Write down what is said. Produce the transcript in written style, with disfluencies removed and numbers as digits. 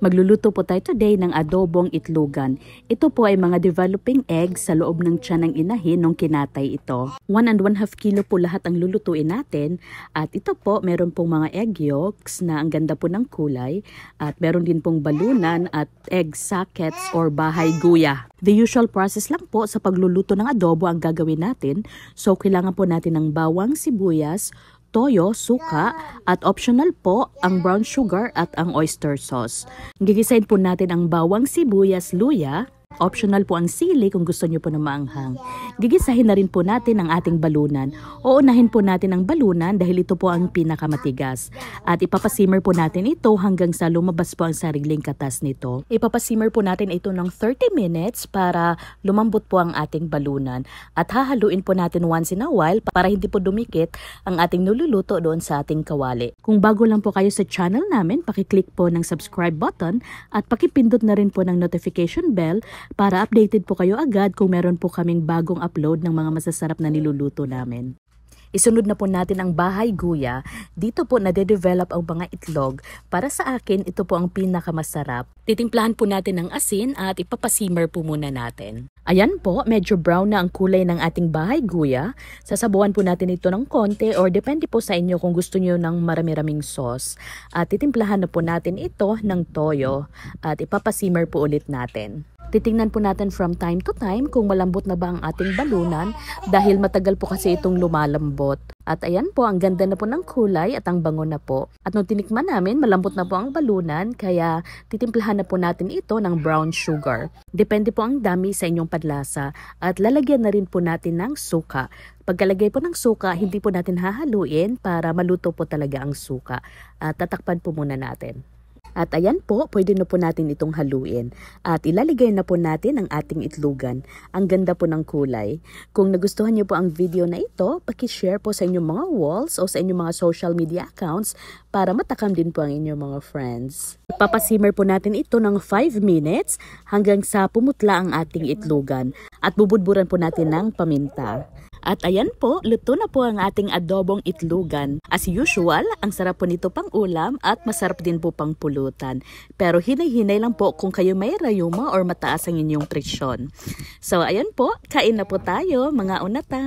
Magluluto po tayo today ng adobong itlogan. Ito po ay mga developing eggs sa loob ng tiyan ng inahin nung kinatay ito. 1 1/2 kilo po lahat ang lulutuin natin. At ito po, meron pong mga egg yolks na ang ganda po ng kulay. At meron din pong balunan at egg sockets or bahay guya. The usual process lang po sa pagluluto ng adobo ang gagawin natin. So, kailangan po natin ng bawang, sibuyas, toyo, suka, at optional po ang brown sugar at ang oyster sauce. Gigisahin po natin ang bawang, sibuyas, luya. Optional po ang sili kung gusto nyo po na maanghang. Gigisahin na rin po natin ang ating balunan. Uunahin po natin ang balunan dahil ito po ang pinakamatigas. At ipapasimmer po natin ito hanggang sa lumabas po ang sariling katas nito. Ipapasimmer po natin ito ng 30 minutes para lumambot po ang ating balunan. At hahaluin po natin once in a while para hindi po dumikit ang ating niluluto doon sa ating kawali. Kung bago lang po kayo sa channel namin, pakiclick po ng subscribe button at pakipindot na rin po ng notification bell para updated po kayo agad kung meron po kaming bagong upload ng mga masasarap na niluluto namin. Isunod na po natin ang bahay guya. Dito po nade-develop ang mga itlog. Para sa akin, ito po ang pinakamasarap. Titimplahan po natin ng asin at ipapasimmer po muna natin. Ayan po, medyo brown na ang kulay ng ating bahay guya. Sasabuan po natin ito ng konti or depende po sa inyo kung gusto nyo ng marami-raming sauce. At titimplahan na po natin ito ng toyo at ipapasimmer po ulit natin. Titingnan po natin from time to time kung malambot na ba ang ating balunan dahil matagal po kasi itong lumalambot. At ayan po, ang ganda na po ng kulay at ang bango na po. At nung tinikman namin, malambot na po ang balunan kaya titimplahan na po natin ito ng brown sugar. Depende po ang dami sa inyong padlasa at lalagyan na rin po natin ng suka. Pagkalagay po ng suka, hindi po natin hahaluin para maluto po talaga ang suka. At tatakpan po muna natin. At ayan po, pwede na po natin itong haluin. At ilalagay na po natin ang ating itlogan. Ang ganda po ng kulay. Kung nagustuhan niyo po ang video na ito, pakishare po sa inyong mga walls o sa inyong mga social media accounts para matakam din po ang inyong mga friends. Papasimmer po natin ito ng 5 minutes hanggang sa pumutla ang ating itlogan. At bubudburan po natin ng paminta. At ayan po, luto na po ang ating adobong itlogan. As usual, ang sarap po nito pang ulam at masarap din po pang pulutan. Pero hinay-hinay lang po kung kayo may rayuma or mataas ang inyong presyon. So ayan po, kain na po tayo mga unata.